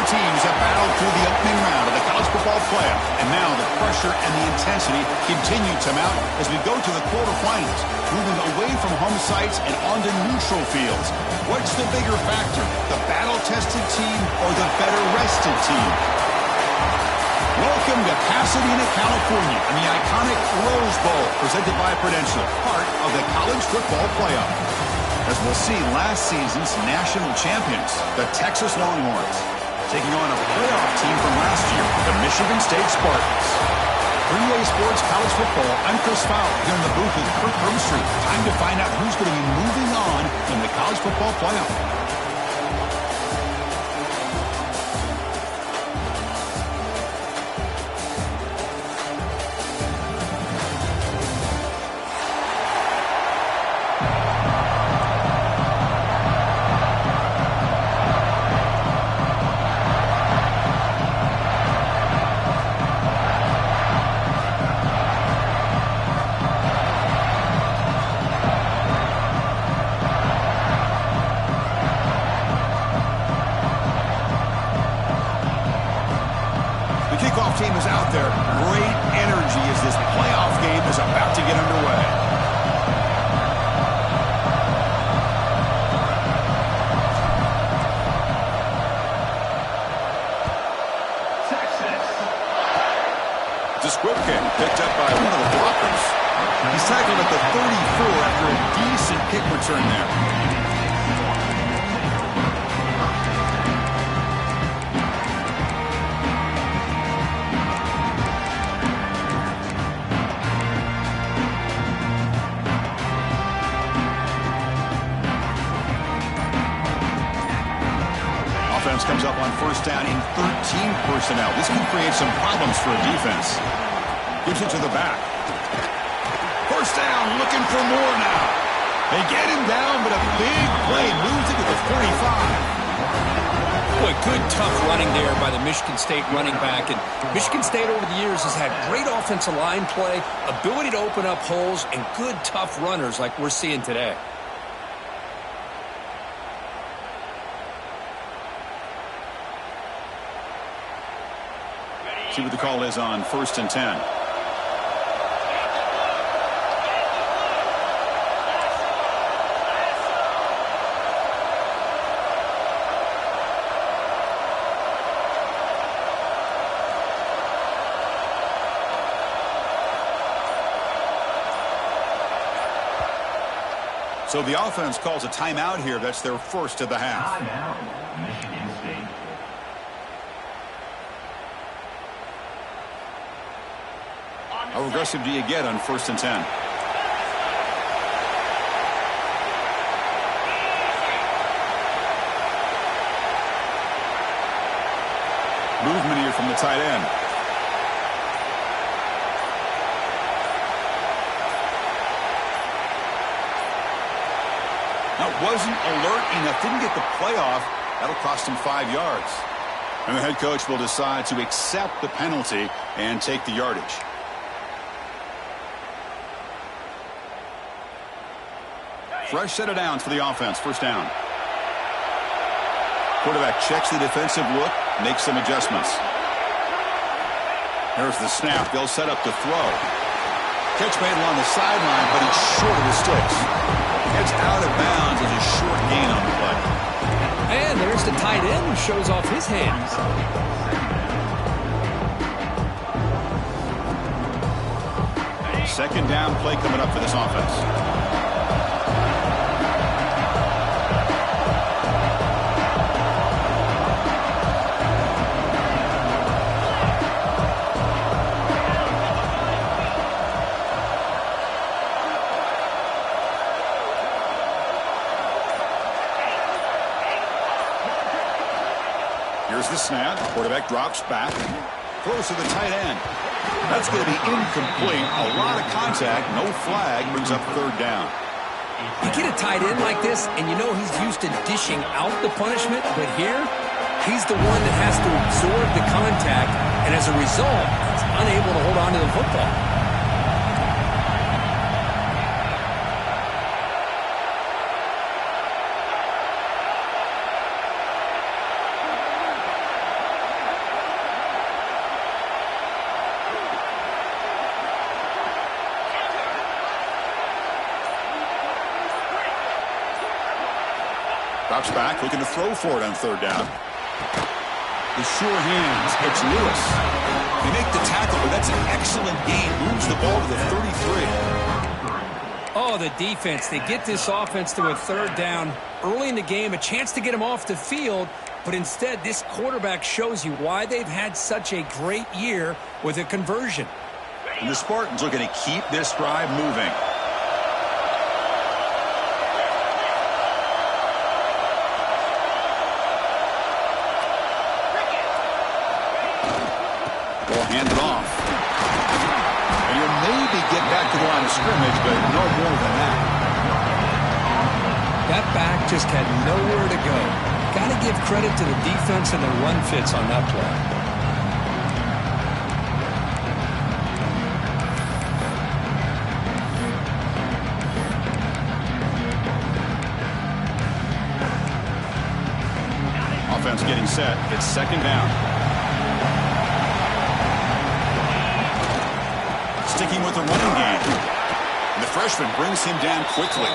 teams have battled through the opening round of the college football playoff, and now the pressure and the intensity continue to mount as we go to the quarterfinals, moving away from home sites and onto neutral fields. What's the bigger factor, the battle-tested team or the better-rested team? Welcome to Pasadena, California, and the iconic Rose Bowl, presented by Prudential, part of the college football playoff. As we'll see, last season's national champions, the Texas Longhorns, taking on a playoff team from last year, the Michigan State Spartans. 3A Sports College Football, I'm Chris Fowler, here in the booth with Kirk Herbstreit. Time to find out who's going to be moving on in the college football playoff. Team is out there. Great energy as this playoff game is about to get underway. Disquipkin picked up by one of the blockers. He's tackled at the 34 after a decent kick return there. Comes up on first down in 13 personnel. This can create some problems for a defense. Gives it to the back. First down, looking for more now. They get him down, but a big play moves it to the 45. Boy, good, tough running there by the Michigan State running back. And Michigan State over the years has had great offensive line play, ability to open up holes, and good, tough runners like we're seeing today. See what the call is on first and 10. So the offense calls a timeout here. That's their first of the half. Timeout, Michigan State. How aggressive do you get on first and 10? Movement here from the tight end. Now, wasn't alert enough, didn't get the playoff. That'll cost him 5 yards. And the head coach will decide to accept the penalty and take the yardage. Fresh set of downs for the offense. First down. Quarterback checks the defensive look, makes some adjustments. Here's the snap. They'll set up to throw. Catch made along the sideline, but he's short of the sticks. Gets out of bounds as a short gain on the play. And there's the tight end who shows off his hands. Second down play coming up for this offense. Here's the snap. Quarterback drops back. Throws to the tight end. That's going to be incomplete. A lot of contact. No flag. Brings up third down. You get a tight end like this, and you know he's used to dishing out the punishment, but here, he's the one that has to absorb the contact, and as a result, he's unable to hold on to the football. Drops back, looking to throw for it on third down. The sure hands, it's Lewis. They make the tackle, but that's an excellent gain. Moves the ball to the 33. Oh, the defense. They get this offense to a third down early in the game, a chance to get him off the field, but instead this quarterback shows you why they've had such a great year with a conversion. And the Spartans looking to keep this drive moving. Ball handed off. And you'll maybe get back to the line of scrimmage, but no more than that. That back just had nowhere to go. Got to give credit to the defense and the run fits on that play. Offense getting set. It's second down. Sticking with the running game. And the freshman brings him down quickly.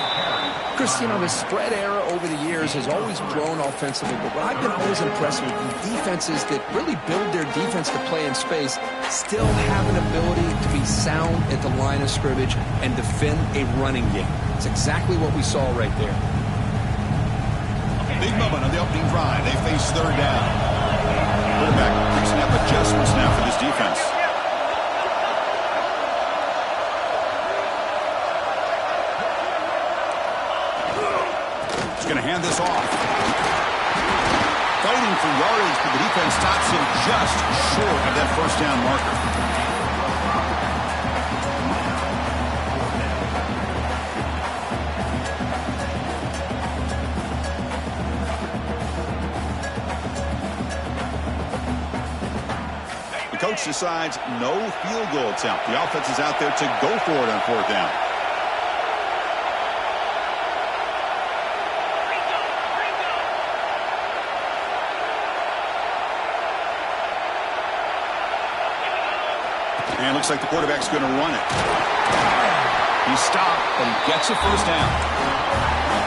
Chris, you know, the spread era over the years has always grown offensively, but what I've been always impressed with is defenses that really build their defense to play in space still have an ability to be sound at the line of scrimmage and defend a running game. It's exactly what we saw right there. Big moment on the opening drive. They face third down. Quarterback mixing up adjustments now for this defense. He's going to hand this off. Fighting for yardage, but the defense stops him just short of that first down marker. Coach decides no field goal attempt. The offense is out there to go for it on fourth down. And looks like the quarterback's going to run it. He stopped, but he gets a first down.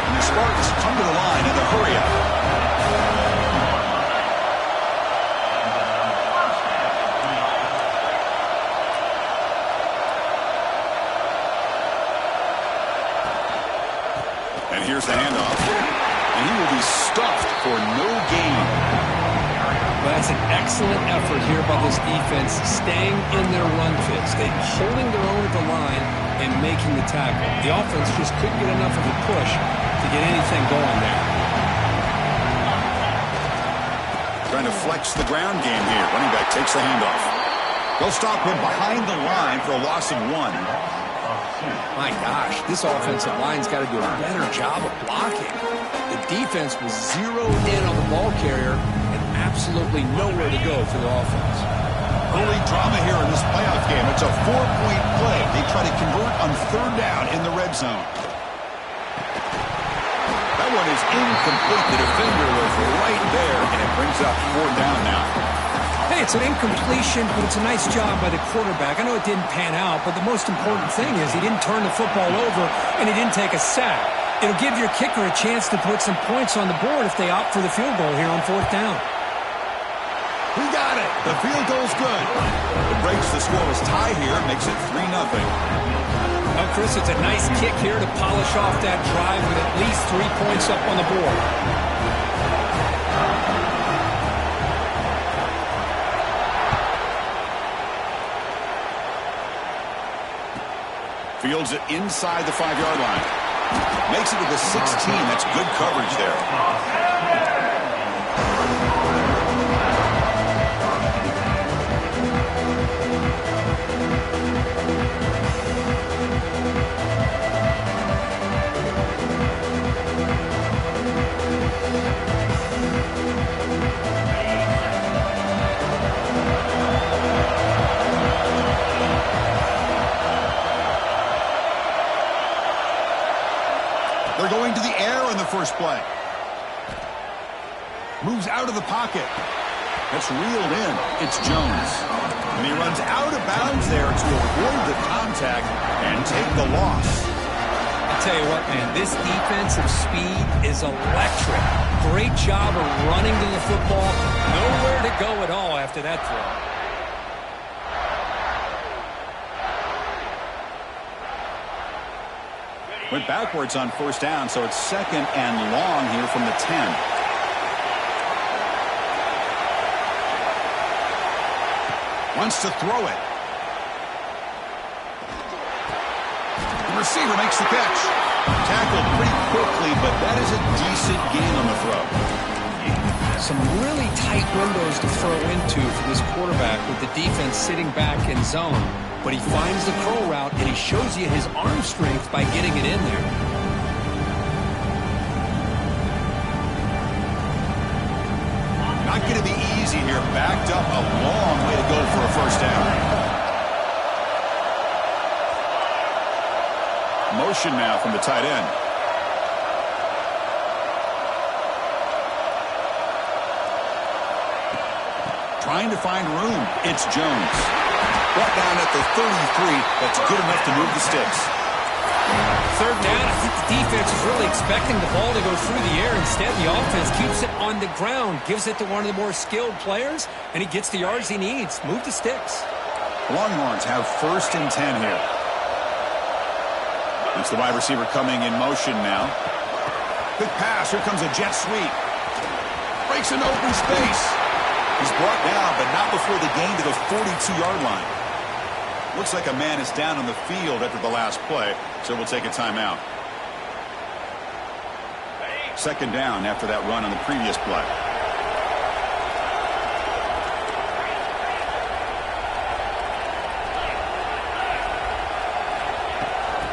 And the Spartans come to the line in a hurry up. Here's the handoff. And he will be stuffed for no gain. Well, that's an excellent effort here by this defense, staying in their run fits. They're holding their own at the line and making the tackle. The offense just couldn't get enough of a push to get anything going there. Trying to flex the ground game here. Running back takes the handoff. They'll stop him behind the line for a loss of 1. My gosh, this offensive line's got to do a better job of blocking. The defense was zeroed in on the ball carrier and absolutely nowhere to go for the offense. Early drama here in this playoff game. It's a 4-point play. They try to convert on third down in the red zone. That one is incomplete. The defender was right there, and it brings up fourth down now. Hey, it's an incompletion, but it's a nice job by the quarterback. I know it didn't pan out, but the most important thing is he didn't turn the football over and he didn't take a sack. It'll give your kicker a chance to put some points on the board if they opt for the field goal here on fourth down. We got it. The field goal's good. It breaks the scoreless tie here and makes it 3-0. Well, Chris, it's a nice kick here to polish off that drive with at least 3 points up on the board. Fields it inside the 5-yard line. Makes it to the 16. That's good coverage there. They're going to the air on the first play. Moves out of the pocket. That's reeled in. It's Jones. And he runs out of bounds there to avoid the contact and take the loss. Tell you what, man, this defensive speed is electric. Great job of running to the football. Nowhere to go at all after that throw. Went backwards on first down, so it's 2nd and long here from the 10. Wants to throw it. The receiver makes the catch. Tackled pretty quickly, but that is a decent gain on the throw. Some really tight windows to throw into for this quarterback with the defense sitting back in zone. But he finds the curl route, and he shows you his arm strength by getting it in there. Not going to be easy here. Backed up a long way to go for a first down. Motion now from the tight end. Trying to find room. It's Jones. Brought down at the 33. That's good enough to move the sticks. 3rd down. I think the defense is really expecting the ball to go through the air. Instead, the offense keeps it on the ground, gives it to one of the more skilled players, and he gets the yards he needs. Move the sticks. Longhorns have 1st and 10 here. It's the wide receiver coming in motion now. Good pass. Here comes a jet sweep. Breaks an open space. He's brought down, but not before the gain to the 42-yard line. Looks like a man is down on the field after the last play, so we'll take a timeout. 2nd down after that run on the previous play.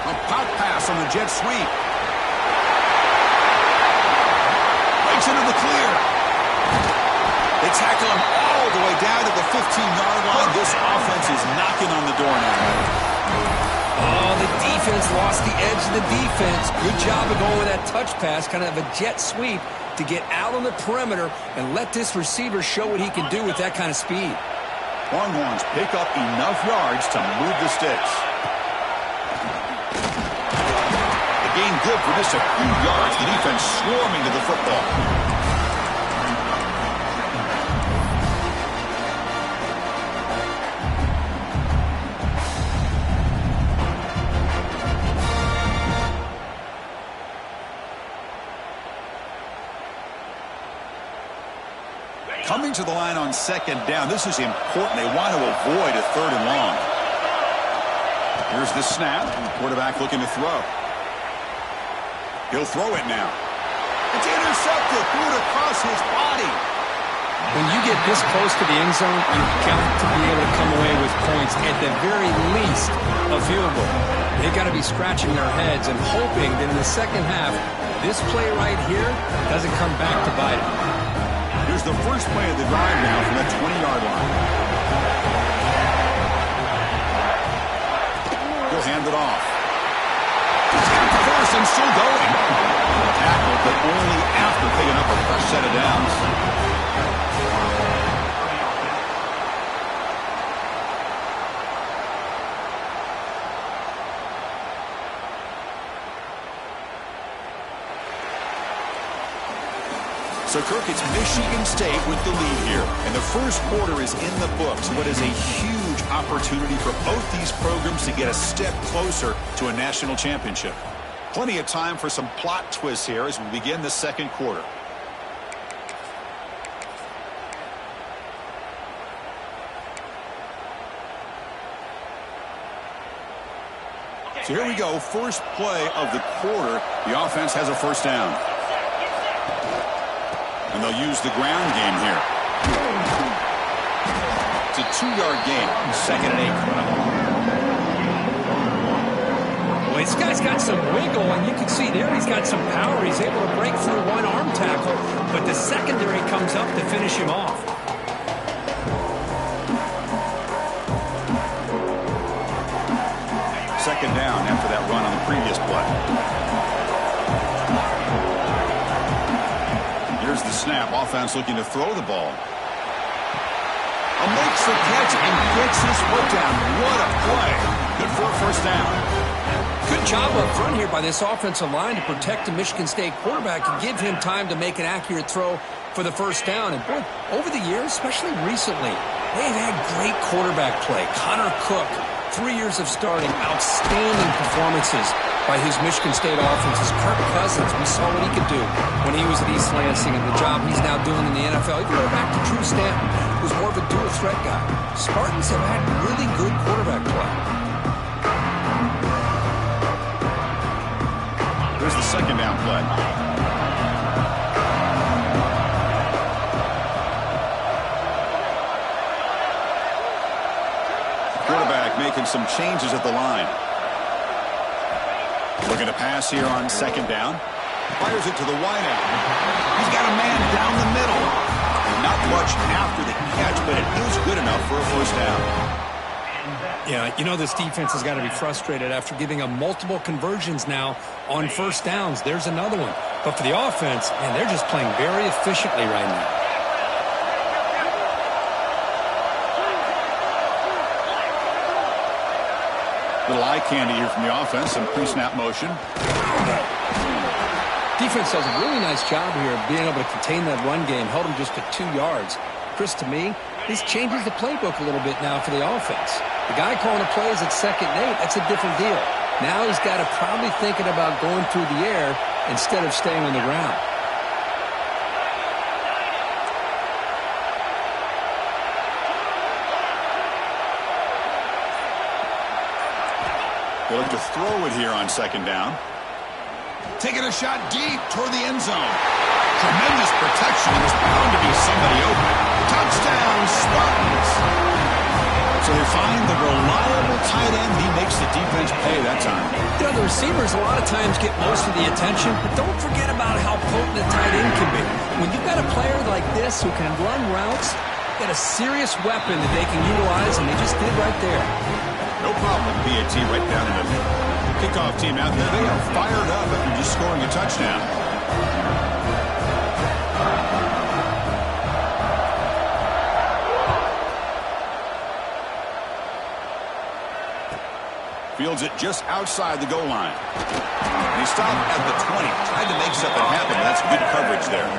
A pop pass on the jet sweep. Breaks into the clear. They tackle him all the way down to the 15-yard line. This offense is knocking on the door now. Oh, the defense lost the edge of the defense. Good job of going with that touch pass, kind of a jet sweep to get out on the perimeter and let this receiver show what he can do with that kind of speed. Longhorns pick up enough yards to move the sticks. The gain good for just a few yards. The defense swarming to the football. Coming to the line on 2nd down. This is important. They want to avoid a 3rd and long. Here's the snap. Quarterback looking to throw. He'll throw it now. It's intercepted. Threw it across his body. When you get this close to the end zone, you've got to be able to come away with points, at the very least a field goal. They've got to be scratching their heads and hoping that in the second half, this play right here doesn't come back to bite it. Here's the first play of the drive now from the 20-yard line. He'll hand it off. He's got the first and still going. Tackle, but only after picking up a fresh set of downs. So, Kirk, it's Michigan State with the lead here. And the first quarter is in the books. What is a huge opportunity for both these programs to get a step closer to a national championship. Plenty of time for some plot twists here as we begin the second quarter. So here we go. First play of the quarter. The offense has a first down. And they'll use the ground game here. It's a 2-yard gain. 2nd and 8. Well, this guy's got some wiggle, and you can see there he's got some power. He's able to break through one arm tackle, but the secondary comes up to finish him off. Second down after that run on the previous play. Here's the snap. Offense looking to throw the ball. Makes the catch and gets his foot down. What a play. Good for a first down. Good job up front here by this offensive line to protect the Michigan State quarterback and give him time to make an accurate throw for the first down. And boy, over the years, especially recently, they've had great quarterback play. Connor Cook, 3 years of starting, outstanding performances by his Michigan State offenses. Kirk Cousins, we saw what he could do when he was at East Lansing and the job he's now doing in the NFL. Even go back to Drew Stanton, who's more of a dual threat guy. Spartans have had really good quarterback play. Here's the second down play. Quarterback making some changes at the line. Looking to pass here on second down. Fires it to the wideout. He's got a man down the middle. Not much after the catch, but it is good enough for a first down. Yeah, you know this defense has got to be frustrated after giving them multiple conversions now on first downs. There's another one. But for the offense, man, they're just playing very efficiently right now. Little eye candy here from the offense. Some pre-snap motion. Defense does a really nice job here of being able to contain that run game. Held them just to 2 yards. Chris, to me, this changes the playbook a little bit now for the offense. The guy calling the plays at 2nd and 8, that's a different deal. Now he's got to probably thinking about going through the air instead of staying on the ground. They look to throw it here on second down. Taking a shot deep toward the end zone. Tremendous protection. There's bound to be somebody open. Touchdown, Spartans. So they find the reliable tight end. He makes the defense pay that time. You know, the receivers a lot of times get most of the attention, but don't forget about how potent a tight end can be. When you've got a player like this who can run routes, you've got a serious weapon that they can utilize, and they just did right there. No problem. PAT right down in the kickoff team out there. They are fired up after just scoring a touchdown. Fields it just outside the goal line. He stopped at the 20. Tried to make something happen. That's good coverage there.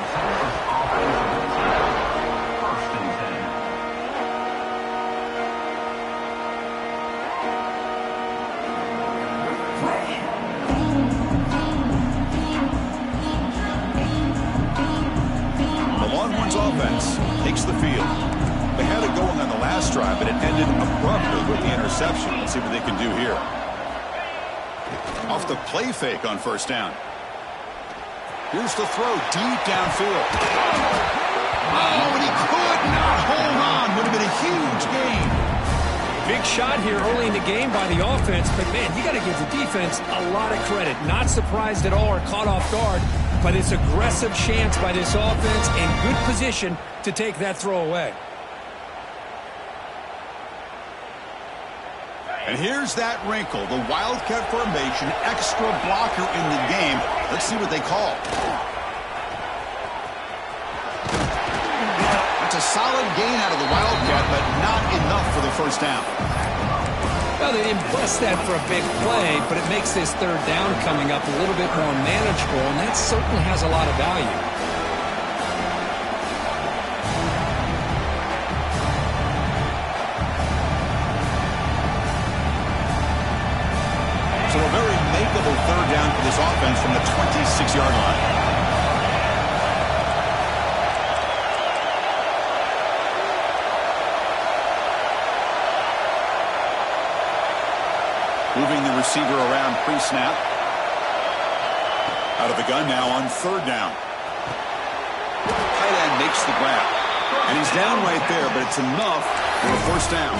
Offense takes the field. They had it going on the last drive, but it ended abruptly with the interception. Let's see what they can do here. Off the play fake on first down. Here's the throw deep downfield. Oh, and he could not hold on. Would have been a huge gain. Big shot here early in the game by the offense, but man, you got to give the defense a lot of credit. Not surprised at all or caught off guard by this aggressive chance by this offense in good position to take that throw away. And here's that wrinkle, the Wildcat formation, extra blocker in the game. Let's see what they call. That's a solid gain out of the Wildcat, but not enough for the first down. Well, they didn't bless that for a big play, but it makes this third down coming up a little bit more manageable, and that certainly has a lot of value. So a very makeable third down for this offense from the 26-yard line. Moving the receiver around pre-snap. Out of the gun now on third down. Tight end makes the grab. And he's down right there, but it's enough for a first down.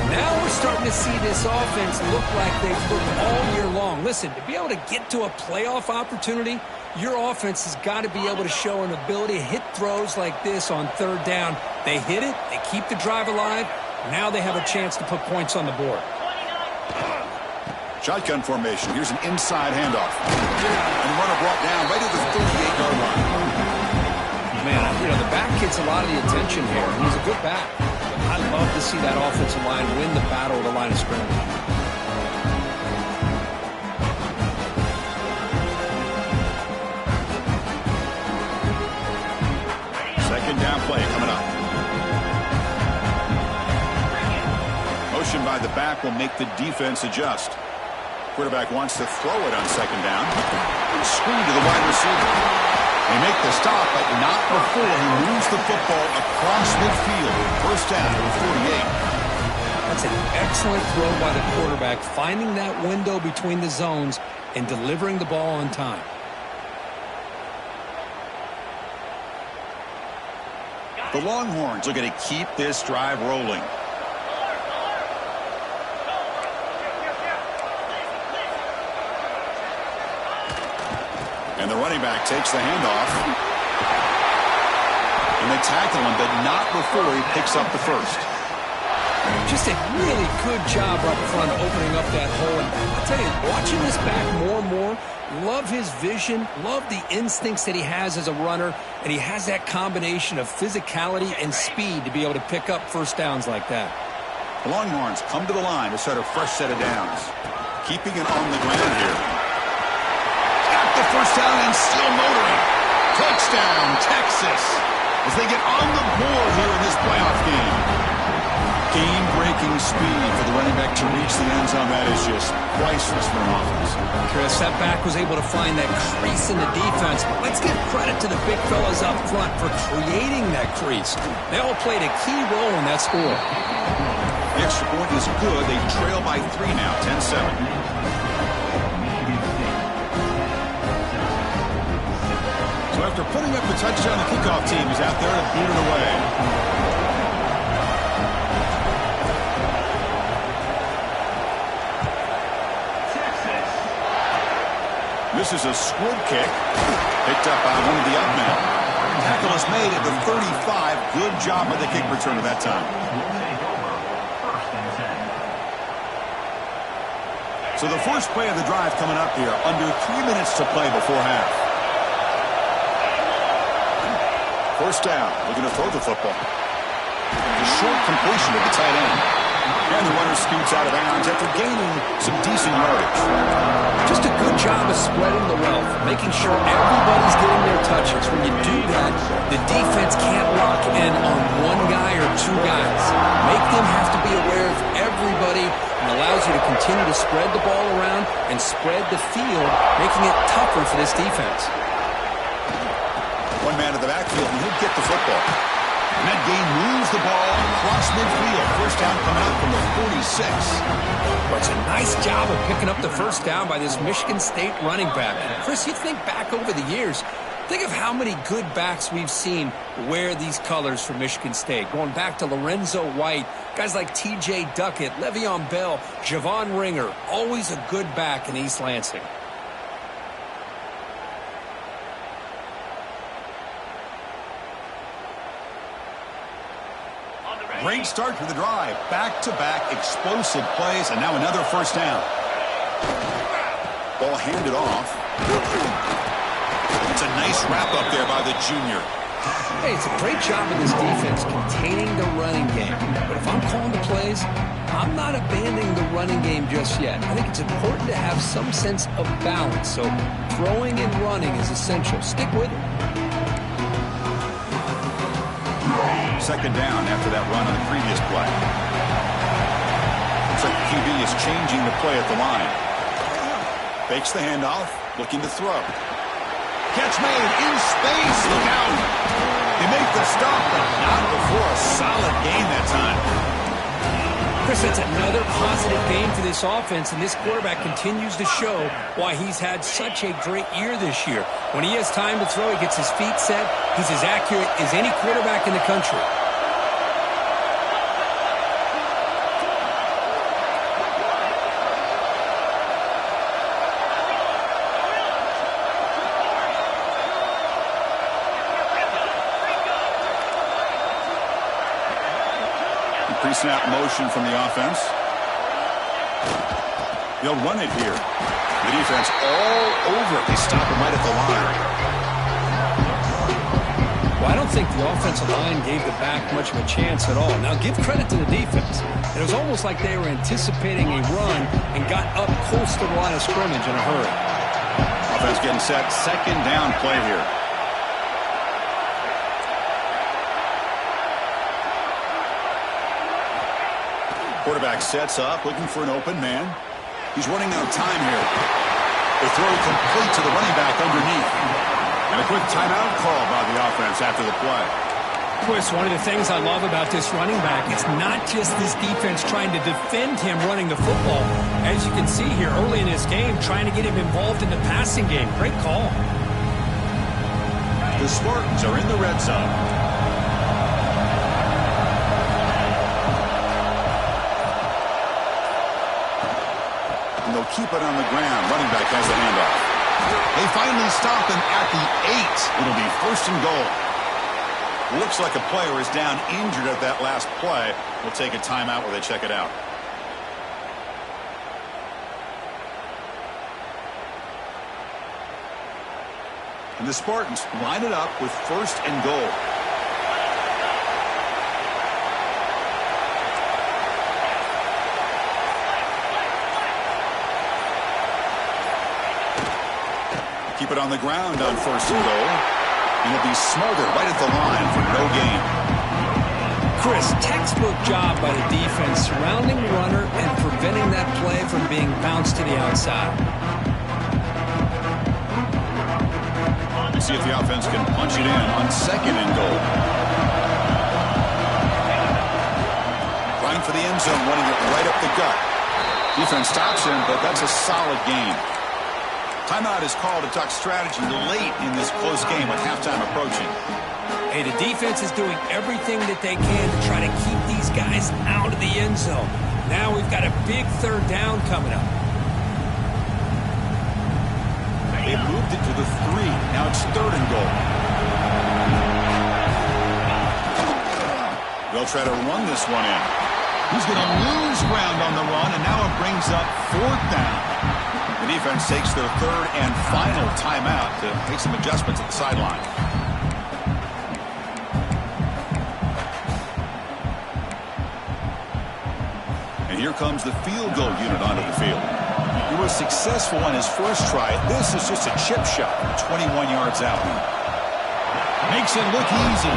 Now we're starting to see this offense look like they've looked all year long. Listen, to be able to get to a playoff opportunity, your offense has got to be able to show an ability to hit throws like this on third down. They hit it, they keep the drive alive. Now they have a chance to put points on the board. Shotgun formation. Here's an inside handoff. And the runner brought down right at the 38-yard line. Man, you know, the back gets a lot of the attention here, and he's a good back. I love to see that offensive line win the battle at the line of scrimmage. motion by the back will make the defense adjust. Quarterback wants to throw it on second down. Screen to the wide receiver. They make the stop, but not before he moves the football across midfield. First down at the 48. That's an excellent throw by the quarterback, finding that window between the zones and delivering the ball on time. The Longhorns are going to keep this drive rolling. And the running back takes the handoff. And they tackle him, but not before he picks up the first. Just a really good job up front opening up that hole. And I'll tell you, watching this back more and more, love his vision, love the instincts that he has as a runner, and he has that combination of physicality and speed to be able to pick up first downs like that. The Longhorns come to the line to start a fresh set of downs. Keeping it on the ground here. Got the first down and still motoring. Touchdown, Texas, as they get on the board here in this playoff game. Game-breaking speed for the running back to reach the end zone. That is just priceless for an offense. Chris, that back was able to find that crease in the defense. But let's give credit to the big fellas up front for creating that crease. They all played a key role in that score. The extra point is good. They trail by 3 now, 10-7. So after putting up the touchdown, the kickoff team is out there to boot it away. This is a squib kick, picked up by one of the up men. Tackle is made at the 35. Good job by the kick returner that time. So the first play of the drive coming up here, under 3 minutes to play before half. First down, looking to throw the football. A short completion of the tight end. And the runner scoots out of bounds after gaining some decent yardage. Just a good job of spreading the wealth, making sure everybody's getting their touches. When you do that, the defense can't lock in on one guy or two guys. Make them have to be aware of everybody, and allows you to continue to spread the ball around and spread the field, making it tougher for this defense. One man in the backfield, and he'll get the football. And that game moves the ball across midfield. First down coming out from the 46. Well, it's a nice job of picking up the first down by this Michigan State running back. Chris, you think back over the years, think of how many good backs we've seen wear these colors for Michigan State. Going back to Lorenzo White, guys like T.J. Duckett, Le'Veon Bell, Javon Ringer, always a good back in East Lansing. Great start to the drive. Back-to-back explosive plays, and now another first down. Ball handed off. It's a nice wrap-up there by the junior. Hey, it's a great job of this defense containing the running game. But if I'm calling the plays, I'm not abandoning the running game just yet. I think it's important to have some sense of balance. So throwing and running is essential. Stick with it. Second down after that run on the previous play. Looks like the QB is changing the play at the line. Fakes the handoff, looking to throw. Catch made in space. Look out. They make the stop, but not before a solid gain that time. Chris, that's another positive game for this offense, and this quarterback continues to show why he's had such a great year this year. When he has time to throw, he gets his feet set. He's as accurate as any quarterback in the country. Pre-snap motion from the offense. They'll run it here. The defense all over it. They stop him right at the line. Well, I don't think the offensive line gave the back much of a chance at all. Now, give credit to the defense. It was almost like they were anticipating a run and got up close to the line of scrimmage in a hurry. Offense getting set. Second down play here. Quarterback sets up, looking for an open man. He's running out of time here. The throw complete to the running back underneath. And a quick timeout call by the offense after the play. Chris, one of the things I love about this running back, it's not just this defense trying to defend him running the football. As you can see here early in this game, trying to get him involved in the passing game. Great call. The Spartans are in the red zone. And they'll keep it on the ground. Running back has the handoff. They finally stop him at the 8. It'll be 1st and goal. Looks like a player is down injured at that last play. We'll take a timeout where they check it out. And the Spartans line it up with 1st and goal. Keep it on the ground on 1st and goal. And he'll be smothered right at the line for no gain. Chris, textbook job by the defense surrounding the runner and preventing that play from being bounced to the outside. See if the offense can punch it in on 2nd and goal. Trying for the end zone, running it right up the gut. Defense stops him, but that's a solid gain. Timeout is called to talk strategy late in this close game with halftime approaching. Hey, the defense is doing everything that they can to try to keep these guys out of the end zone. Now we've got a big 3rd down coming up. They moved it to the 3. Now it's 3rd and goal. They'll try to run this one in. He's going to lose ground on the run, and now it brings up 4th down. The defense takes their 3rd and final timeout to make some adjustments at the sideline. And here comes the field goal unit onto the field. He was successful on his first try. This is just a chip shot from 21 yards out. Makes it look easy.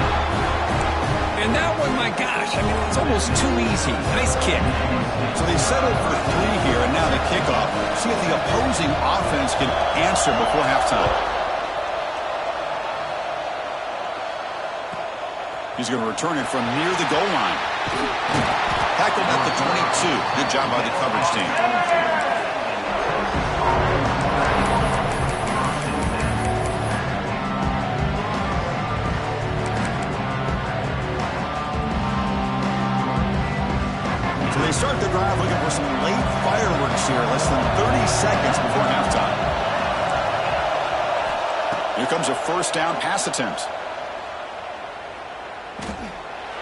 And that one, my gosh, I mean, it's almost too easy. Nice kick. So they settled for 3 here, and now the kickoff. See if the opposing offense can answer before halftime. He's going to return it from near the goal line. Tackled at the 22. Good job by the coverage team. So they start the drive looking for some late fireworks here, less than 30 seconds before halftime. Here comes a 1st down pass attempt.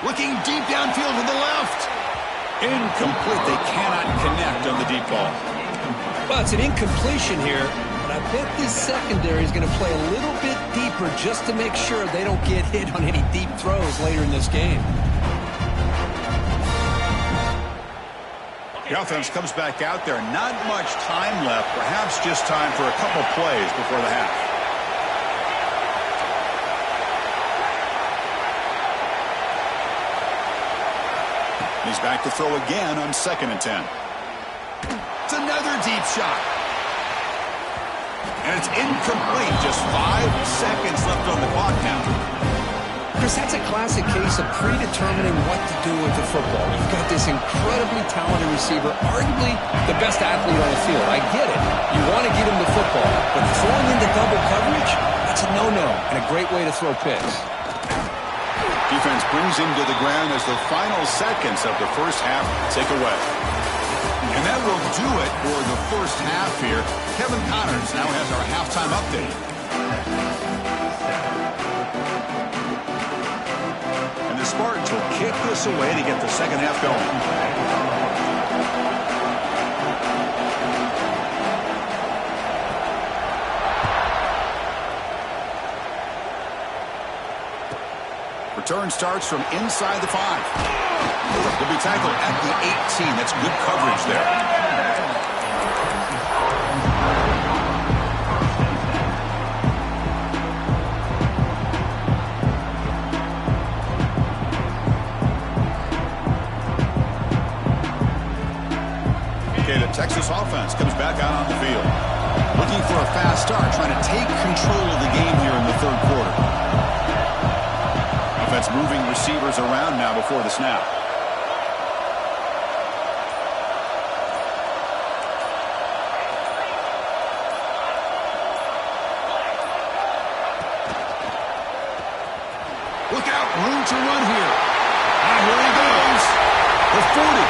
Looking deep downfield to the left. Incomplete. They cannot connect on the deep ball. Well, it's an incompletion here, but I bet this secondary is going to play a little bit deeper just to make sure they don't get hit on any deep throws later in this game. The offense comes back out there. Not much time left. Perhaps just time for a couple plays before the half. He's back to throw again on 2nd and 10. It's another deep shot. And it's incomplete. Just 5 seconds left on the clock now. Chris, that's a classic case of predetermining what to do with the football. You've got this incredibly talented receiver, arguably the best athlete on the field. I get it. You want to get him the football, but throwing into double coverage, that's a no-no and a great way to throw picks. Defense brings him to the ground as the final seconds of the first half tick away. And that will do it for the first half here. Kevin Connors now has our halftime update. And the Spartans will kick this away to get the second half going. Return starts from inside the 5. He'll be tackled at the 18. That's good coverage there. Texas offense comes back out on the field. Looking for a fast start, trying to take control of the game here in the third quarter. Offense moving receivers around now before the snap. Look out, room to run here. And here he goes. The 40,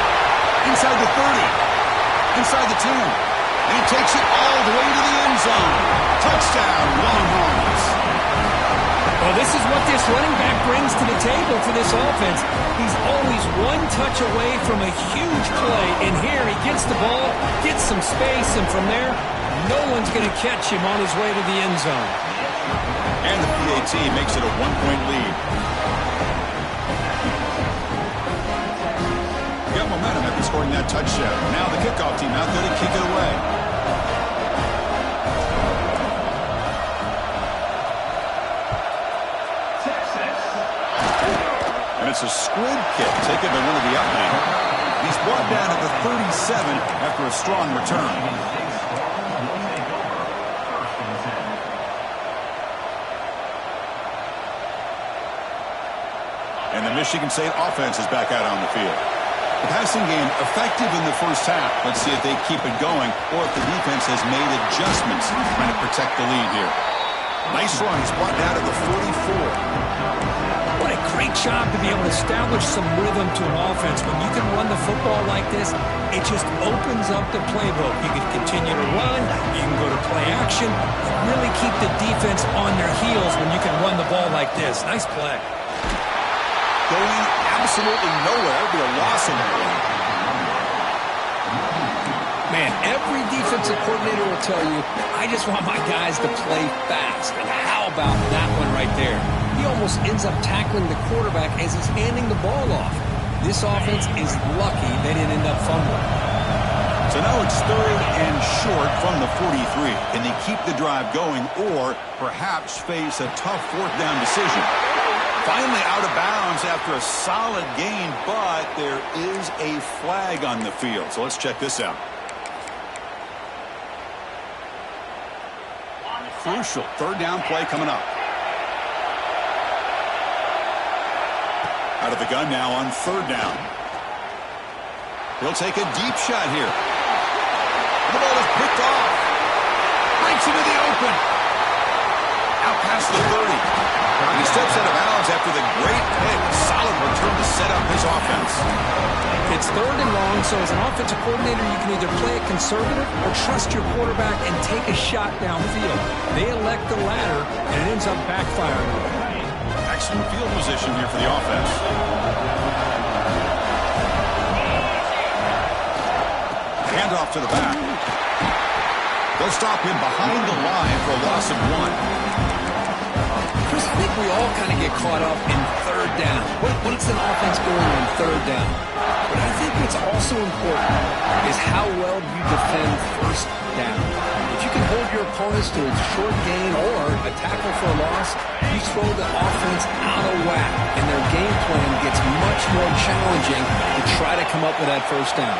inside the 30, inside the 10. And he takes it all the way to the end zone. Touchdown, Longhorns. Well, this is what this running back brings to the table for this offense. He's always one touch away from a huge play. And here he gets the ball, gets some space, and from there, no one's going to catch him on his way to the end zone. And the PAT makes it a 1-point lead. Got momentum after scoring that touchdown. Now the kickoff team out there to kick it away. And it's a squib kick taken by one of the outmen. He's brought down at the 37 after a strong return. And the Michigan State offense is back out on the field. The passing game effective in the first half. Let's see if they keep it going or if the defense has made adjustments trying to protect the lead here. Nice run. He's brought down to the 44. What a great job to be able to establish some rhythm to an offense. When you can run the football like this, it just opens up the playbook. You can continue to run. You can go to play action. Really keep the defense on their heels when you can run the ball like this. Nice play. Going absolutely nowhere. It'll be a loss in there. Man, every defensive coordinator will tell you, I just want my guys to play fast. And how about that one right there? He almost ends up tackling the quarterback as he's handing the ball off. This offense is lucky they didn't end up fumbling. So now it's third and short from the 43. Can they keep the drive going or perhaps face a tough fourth down decision? Finally out of bounds after a solid gain, but there is a flag on the field. So let's check this out. Crucial third down play coming up. Out of the gun now on third down. He'll take a deep shot here. The ball is picked off. Breaks into the open. Out past the 30. He steps out of bounds after the great pick. Solid return to set up his offense. It's third and long, so as an offensive coordinator, you can either play it conservative or trust your quarterback and take a shot downfield. They elect the latter, and it ends up backfiring. Excellent field position here for the offense. Handoff to the back. They'll stop him behind the line for a loss of 1. Chris, I think we all kind of get caught up in third down. What's an offense doing on third down? But I think what's also important is how well you defend first down. If you can hold your opponents to a short gain or a tackle for a loss, you throw the offense out of whack, and their game plan gets much more challenging to try to come up with that first down.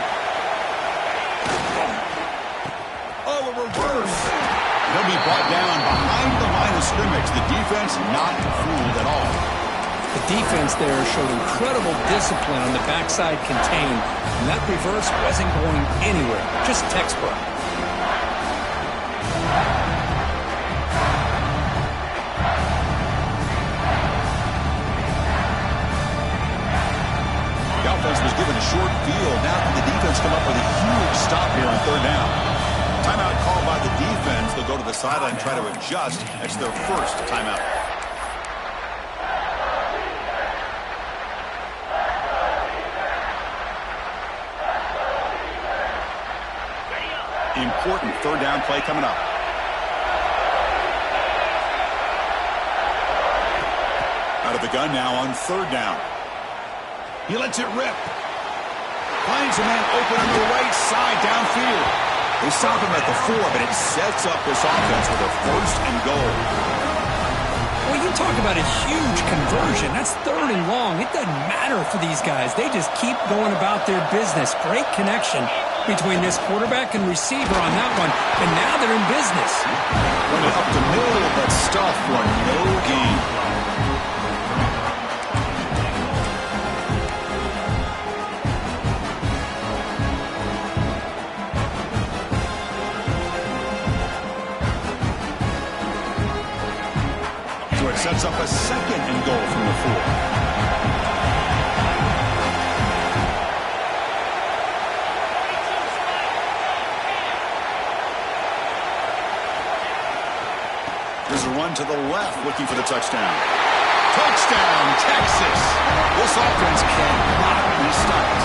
Oh, a reverse. He'll be brought down behind the line of scrimmage. The defense not fooled at all. The defense there showed incredible discipline on the backside contained, and that reverse wasn't going anywhere, just textbook. The offense was given a short field. Now can the defense come up with a huge stop here on third down? Timeout called by the defense. They'll go to the sideline and try to adjust. That's their first timeout. Important third down play coming up. Out of the gun now on third down. He lets it rip. Finds a man open on the right side downfield. They stop him at the 4, but it sets up this offense with a first and goal. Well, you talk about a huge conversion. That's 3rd and long. It doesn't matter for these guys. They just keep going about their business. Great connection between this quarterback and receiver on that one. And now they're in business. Running up the middle, but stuff for no gain. So it sets up a 2nd and goal from the 4. There's a run to the left, looking for the touchdown. Touchdown, Texas! This offense cannot be stopped.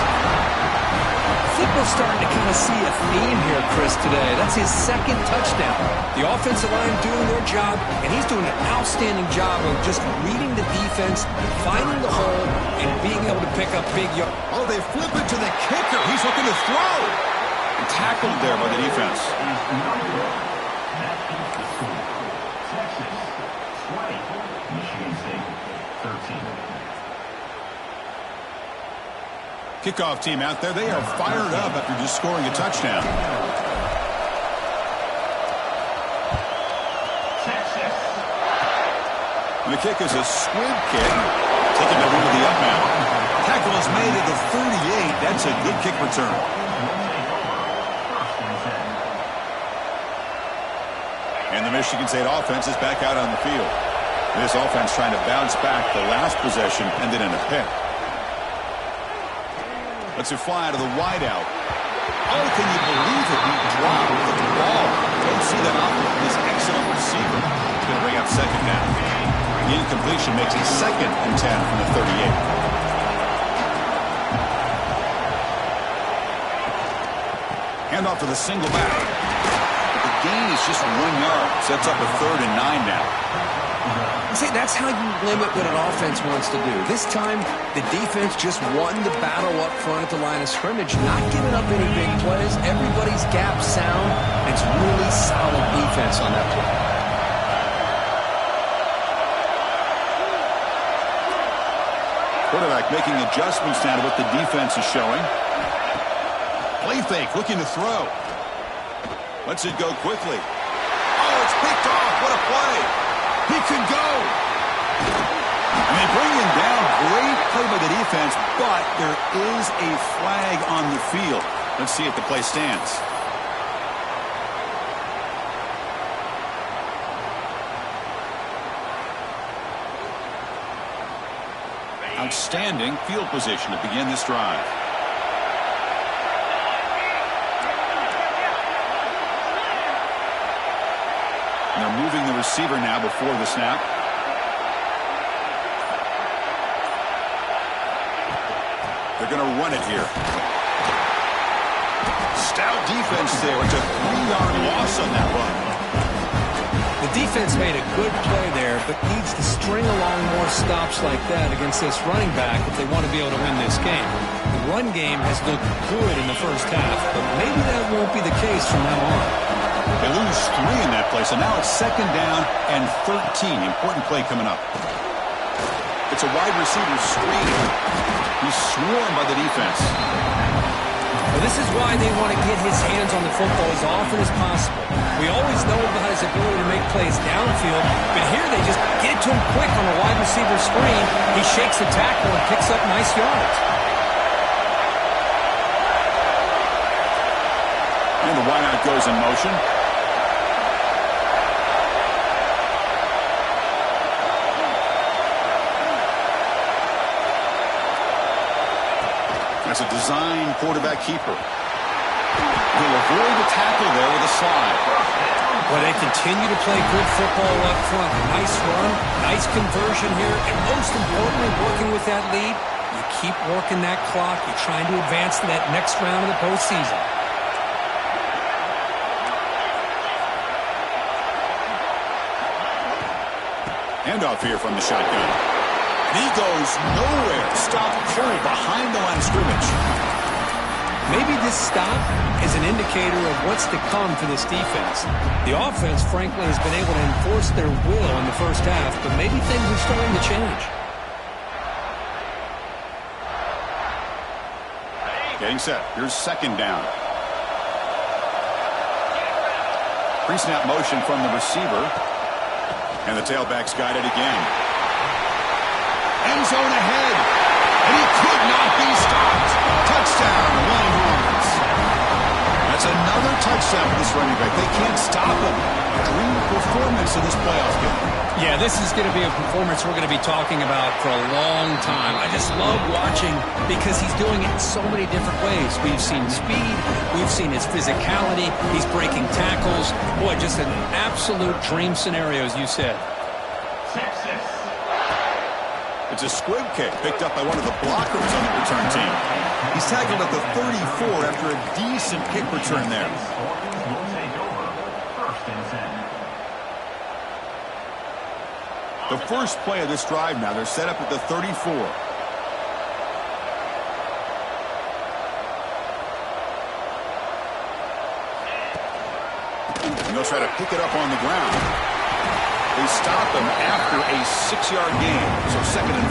I think we're starting to kind of see a theme here, Chris, today. That's his 2nd touchdown. The offensive line doing their job, and he's doing an outstanding job of just reading the defense, finding the hole, and being able to pick up big yards. Oh, they flip it to the kicker. He's looking to throw. And tackled there by the defense. Kickoff team out there, they are fired up after just scoring a touchdown. And the kick is a squib kick. Taking it over the up now. Tackle is made at the 38. That's a good kick return. And the Michigan State offense is back out on the field. This offense trying to bounce back. The last possession ended in a pick. Lets it fly out of the wideout. Oh, can you believe it? He dropped the ball. Don't see that off of this excellent receiver. He's going to bring up 2nd down. The incompletion makes it 2nd and 10 from the 38. Handoff to the single back. But the gain is just 1 yard. Sets up a 3rd and 9 now. See, that's how you limit what an offense wants to do. This time, the defense just won the battle up front at the line of scrimmage, not giving up any big plays. Everybody's gap sound. It's really solid defense on that play. Quarterback making adjustments now to what the defense is showing. Play fake, looking to throw. Lets it go quickly. Oh, it's picked off. What a play. He could go. And they bring him down. Great play by the defense, but there is a flag on the field. Let's see if the play stands. Outstanding field position to begin this drive. And they're moving the receiver now before the snap. They're going to run it here. Stout defense there. It's a 3-yard loss on that run. The defense made a good play there, but needs to string along more stops like that against this running back if they want to be able to win this game. The run game has looked good in the first half, but maybe that won't be the case from now on. They lose 3 in that play, so now it's 2nd down and 13. Important play coming up. It's a wide receiver screen. He's swarmed by the defense. Well, this is why they want to get his hands on the football as often as possible. We always know about his ability to make plays downfield, but here they just get it to him quick on a wide receiver screen. He shakes the tackle and picks up nice yards. And the wideout goes in motion. That's a design quarterback keeper. He'll avoid the tackle there with a slide. Well, they continue to play good football up front. Nice run, nice conversion here, and most importantly, working with that lead, you keep working that clock. You're trying to advance to that next round of the postseason. Handoff here from the shotgun. And he goes nowhere. Stop Curry behind the line of scrimmage. Maybe this stop is an indicator of what's to come for this defense. The offense, frankly, has been able to enforce their will in the first half, but maybe things are starting to change. Getting set. Here's second down. Pre-snap motion from the receiver. And the tailback's got it again. End zone ahead. And he could not be stopped. Touchdown, Longhorns. That's another touchdown for this running back. They can't stop him. Dream performance in this playoff game. Yeah, this is going to be a performance we're going to be talking about for a long time. I just love watching because he's doing it in so many different ways. We've seen speed. We've seen his physicality. He's breaking tackles. Boy, just an absolute dream scenario, as you said. It's a squib kick picked up by one of the blockers on the return team. He's tackled at the 34 after a decent kick return there. The first play of this drive now, they're set up at the 34. And they'll try to pick it up on the ground. They stop him after a 6-yard gain, so 2nd and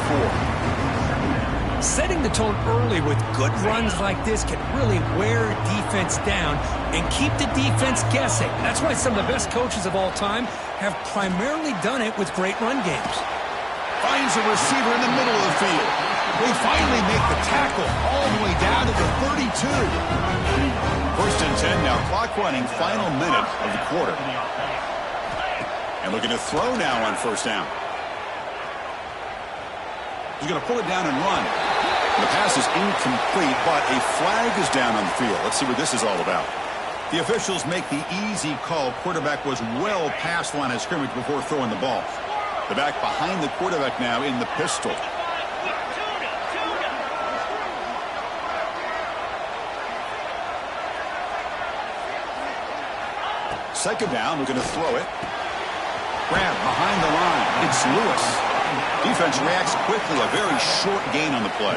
4. Setting the tone early with good runs like this can really wear defense down and keep the defense guessing. That's why some of the best coaches of all time have primarily done it with great run games. Finds a receiver in the middle of the field. They finally make the tackle all the way down to the 32. 1st and 10 now, clock running, final minute of the quarter. And looking to throw now on 1st down. He's going to pull it down and run. The pass is incomplete, but a flag is down on the field. Let's see what this is all about. The officials make the easy call. Quarterback was well past the line of scrimmage before throwing the ball. The back behind the quarterback now in the pistol. Second down, we're going to throw it. Grab behind the line. It's Lewis. Defense reacts quickly. A very short gain on the play.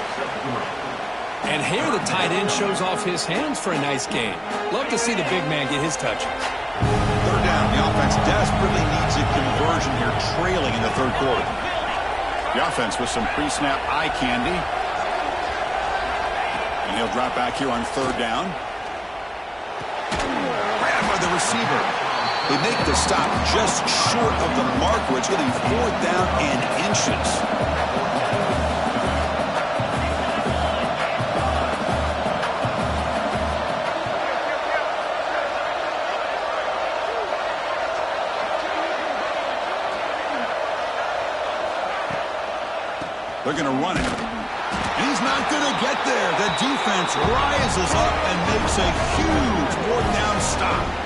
And here the tight end shows off his hands for a nice gain. Love to see the big man get his touches. 3rd down. The offense desperately needs a conversion here, trailing in the 3rd quarter. The offense with some pre-snap eye candy. And he'll drop back here on 3rd down. Grabbed by the receiver. They make the stop just short of the mark where it's getting 4th down and inches. They're going to run it. And he's not going to get there. The defense rises up and makes a huge 4th down stop.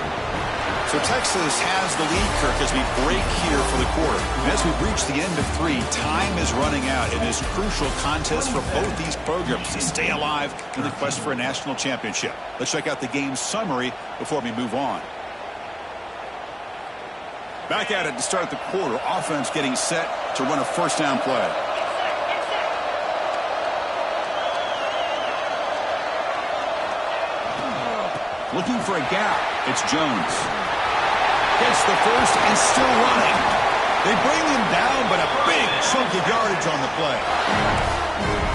So Texas has the lead, Kirk, as we break here for the quarter. And as we reach the end of 3, time is running out in this crucial contest for both these programs to stay alive in the quest for a national championship. Let's check out the game summary before we move on. Back at it to start the quarter. Offense getting set to run a 1st down play. Looking for a gap. It's Jones. Gets the first and still running. They bring him down, but a big chunk of yardage on the play.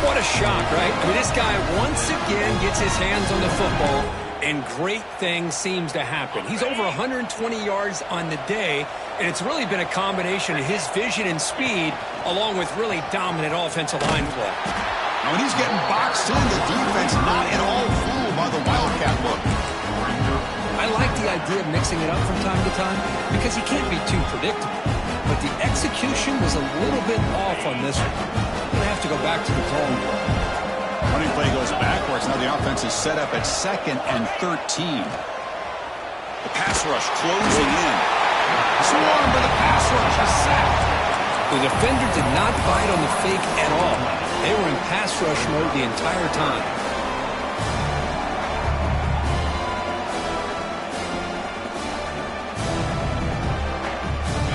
What a shock, right? I mean, this guy once again gets his hands on the football, and great things seems to happen. He's over 120 yards on the day, and it's really been a combination of his vision and speed, along with really dominant offensive line play. Now, when he's getting boxed in, the defense not at all fooled by the Wildcat look. I like the idea of mixing it up from time to time because he can't be too predictable. But the execution was a little bit off on this one. We're going to have to go back to the drawing board. Running play goes backwards. Now the offense is set up at 2nd and 13. The pass rush closing in. Swarm by the pass rush. A sack. The defender did not bite on the fake at all. They were in pass rush mode the entire time.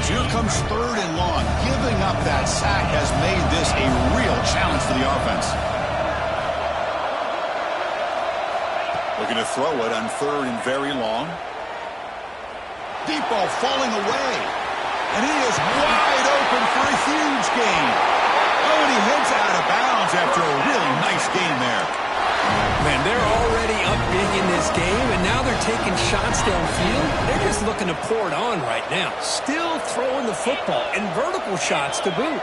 Here comes 3rd and long. Giving up that sack has made this a real challenge for the offense. Looking to throw it on 3rd and very long. Deep ball falling away. And he is wide open for a huge gain. Oh, and he heads out of bounds after a really nice game there. Man, they're already up big in this game, and now they're taking shots downfield. They're just looking to pour it on right now. Still throwing the football, and vertical shots to boot.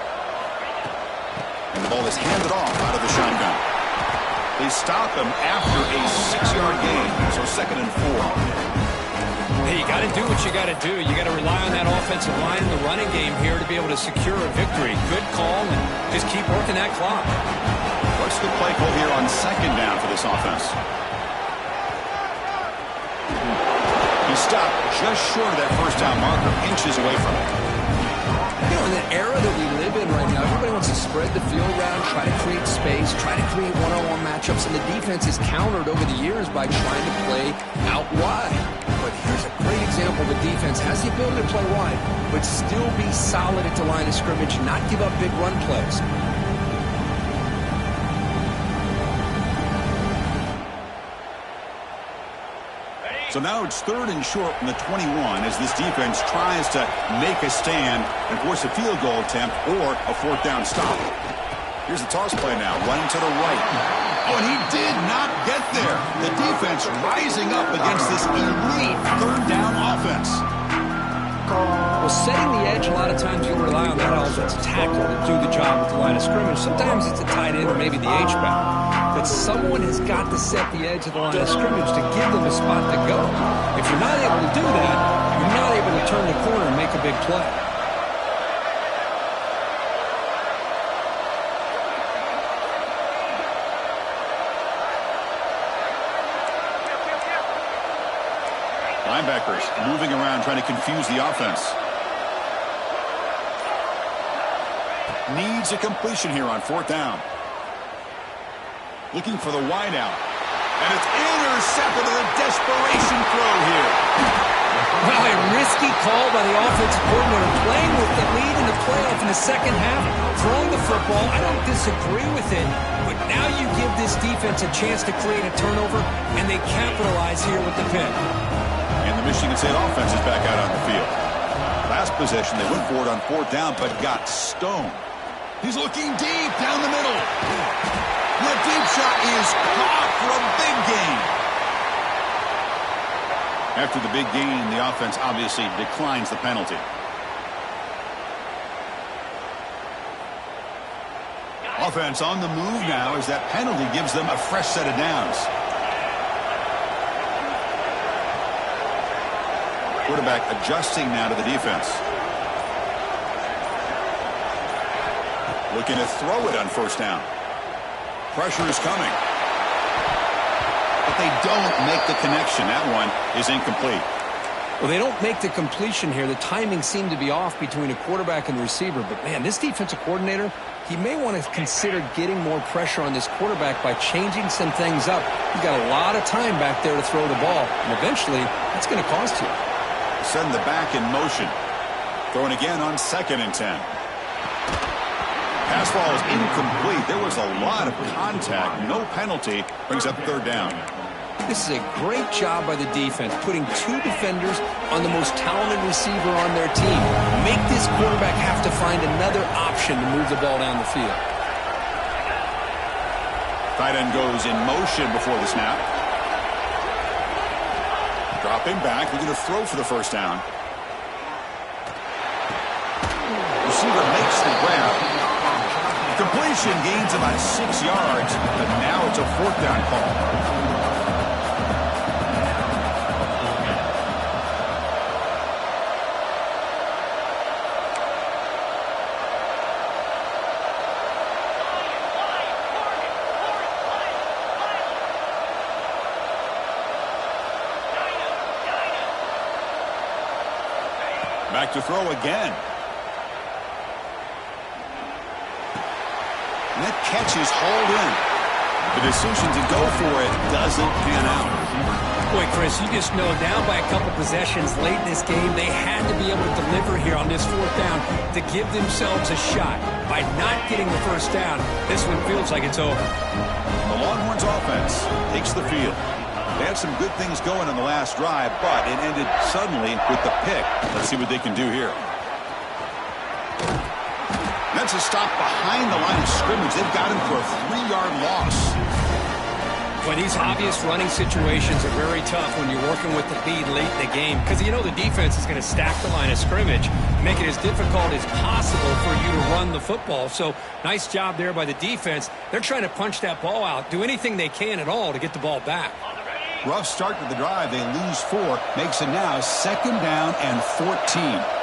And the ball is handed off out of the shotgun. They stop him after a 6-yard gain, so 2nd and 4. Hey, you got to do what you got to do. You got to rely on that offensive line in the running game here to be able to secure a victory. Good call, and just keep working that clock. What's the play call here on 2nd down for this offense? He stopped just short of that 1st down marker, inches away from it. You know, in the era that we live in right now, everybody wants to spread the field around, try to create space, try to create one-on-one matchups, and the defense is countered over the years by trying to play out wide. But here's a great example. The defense has the ability to play wide, but still be solid at the line of scrimmage, not give up big run plays. So now it's 3rd and short from the 21 as this defense tries to make a stand and force a field goal attempt or a 4th down stop. Here's the toss play now, running to the right. Oh, and he did not get there. The defense rising up against this elite 3rd down offense. Well, setting the edge, a lot of times you'll rely on that offensive tackle to do the job at the line of scrimmage. Sometimes it's a tight end or maybe the H-back. But someone has got to set the edge of the line of scrimmage to give them a spot to go. If you're not able to do that, you're not able to turn the corner and make a big play. Linebackers moving around, trying to confuse the offense. Needs a completion here on 4th down. Looking for the wideout. And it's intercepted in a desperation throw here. Well, a risky call by the offensive coordinator, playing with the lead in the playoff in the 2nd half, throwing the football. I don't disagree with it, but now you give this defense a chance to create a turnover, and they capitalize here with the pick. And the Michigan State offense is back out on the field. Last possession, they went for it on 4th down, but got stoned. He's looking deep down the middle. The deep shot is caught for a big gain. After the big gain, the offense obviously declines the penalty. Offense on the move now as that penalty gives them a fresh set of downs. Quarterback adjusting now to the defense. Looking to throw it on 1st down. Pressure is coming. But they don't make the connection. That one is incomplete. Well, they don't make the completion here. The timing seemed to be off between a quarterback and the receiver. But, man, this defensive coordinator, he may want to consider getting more pressure on this quarterback by changing some things up. He's got a lot of time back there to throw the ball. And eventually, that's going to cost you. Send the back in motion. Throwing again on 2nd and 10. Pass ball is incomplete. There was a lot of contact. No penalty. Brings up 3rd down. This is a great job by the defense, putting 2 defenders on the most talented receiver on their team. Make this quarterback have to find another option to move the ball down the field. Tight end goes in motion before the snap. Dropping back, looking to throw for the 1st down. Receiver makes the grab. Completion gains about 6 yards, but now it's a 4th down call. Back to throw again. And that catch is hauled in. The decision to go for it doesn't pan out. Boy, Chris, you just know down by a couple possessions late in this game, they had to be able to deliver here on this 4th down to give themselves a shot. By not getting the 1st down, this one feels like it's over. The Longhorns offense takes the field. They had some good things going in the last drive, but it ended suddenly with the pick. Let's see what they can do here. That's a stop behind the line of scrimmage. They've got him for a 3-yard loss. Well, these obvious running situations are very tough when you're working with the lead late in the game because you know the defense is going to stack the line of scrimmage, make it as difficult as possible for you to run the football. So nice job there by the defense. They're trying to punch that ball out, do anything they can at all to get the ball back. Rough start to the drive. They lose 4. Makes it now 2nd down and 14.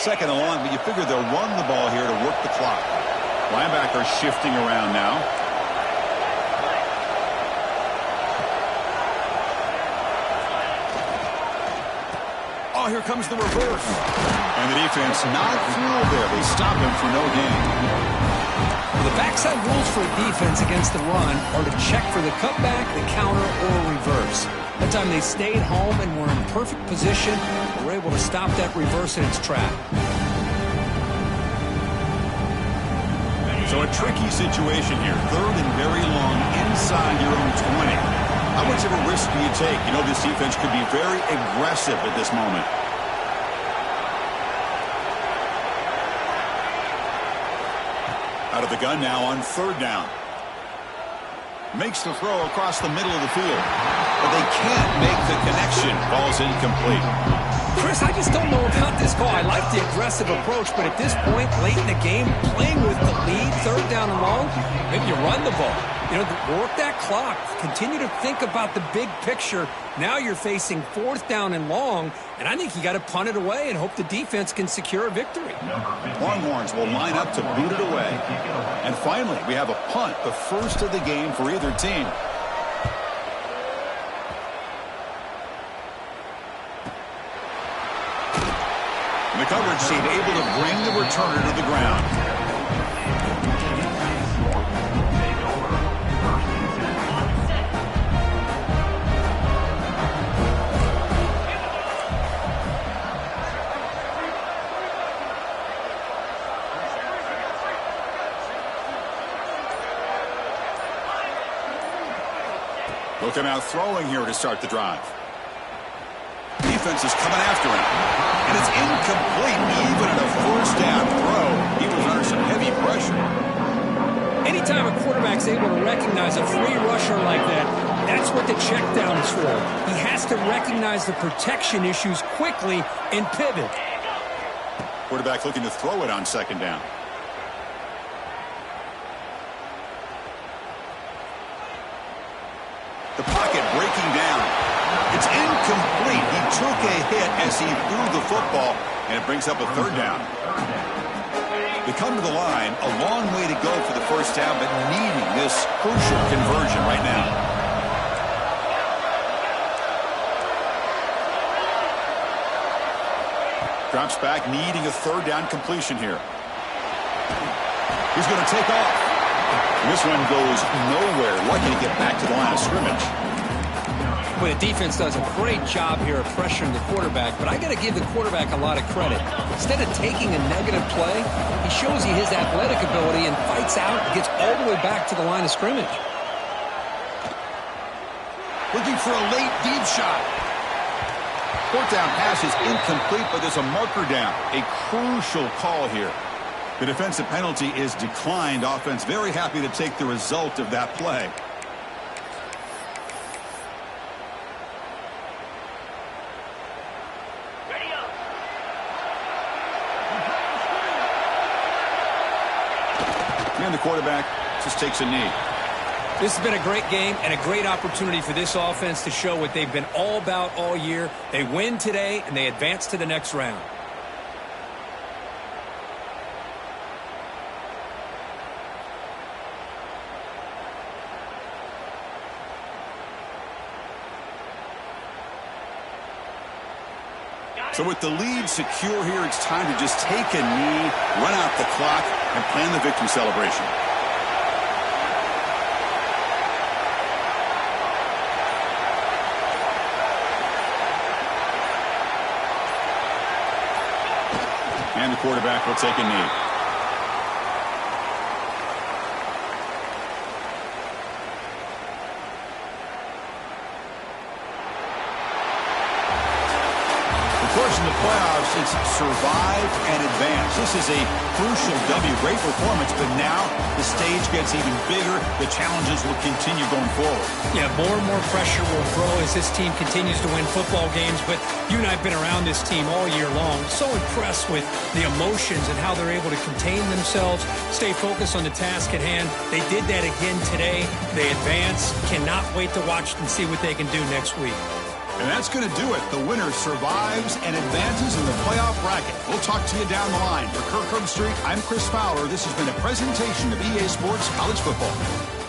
Second and long, but you figure they'll run the ball here to work the clock. Linebacker shifting around now. Oh, here comes the reverse. And the defense not fooled there. They stop him for no gain. The backside rules for a defense against the run are to check for the cutback, the counter, or reverse. That time they stayed home and were in perfect position. They were able to stop that reverse in its track. So a tricky situation here. 3rd and very long inside your own 20. How much of a risk do you take? You know, this defense could be very aggressive at this moment. Out of the gun now on 3rd down. Makes the throw across the middle of the field. But they can't make the connection. Ball's incomplete. Chris, I just don't know about this call. I like the aggressive approach, but at this point, late in the game, playing with the lead, 3rd down and long, maybe you run the ball. You know, work that clock. Continue to think about the big picture. Now you're facing 4th down and long, and I think you got to punt it away and hope the defense can secure a victory. Longhorns will line up to boot it away. And finally, we have a punt, the first of the game for either team. And the coverage team able to bring the returner to the ground. Looking out throwing here to start the drive. Defense is coming after him. And it's incomplete even at a 1st down throw. He was under some heavy pressure. Anytime a quarterback's able to recognize a free rusher like that, that's what the check down is for. He has to recognize the protection issues quickly and pivot. Quarterback looking to throw it on 2nd down. The pocket breaking down. It's incomplete. He took a hit as he threw the football, and it brings up a 3rd down. They come to the line, a long way to go for the 1st down, but needing this crucial conversion right now. Drops back, needing a 3rd down completion here. He's going to take off. And this one goes nowhere. Lucky to get back to the line of scrimmage. Well, the defense does a great job here of pressuring the quarterback, but I got to give the quarterback a lot of credit. Instead of taking a negative play, he shows you his athletic ability and fights out and gets all the way back to the line of scrimmage. Looking for a late deep shot. 4th down pass is incomplete, but there's a marker down. A crucial call here. The defensive penalty is declined. Offense very happy to take the result of that play. And the quarterback just takes a knee. This has been a great game and a great opportunity for this offense to show what they've been all about all year. They win today, and they advance to the next round. So with the lead secure here, it's time to just take a knee, run out the clock, and plan the victory celebration. And the quarterback will take a knee. Of course, in the playoffs, it's survive and advance. This is a crucial W. Great performance, but now the stage gets even bigger. The challenges will continue going forward. Yeah, more and more pressure will grow as this team continues to win football games. But you and I have been around this team all year long. So impressed with the emotions and how they're able to contain themselves, stay focused on the task at hand. They did that again today. They advance. Cannot wait to watch and see what they can do next week. And that's going to do it. The winner survives and advances in the playoff bracket. We'll talk to you down the line. For Kirk Herbstreit, I'm Chris Fowler. This has been a presentation of EA Sports College Football.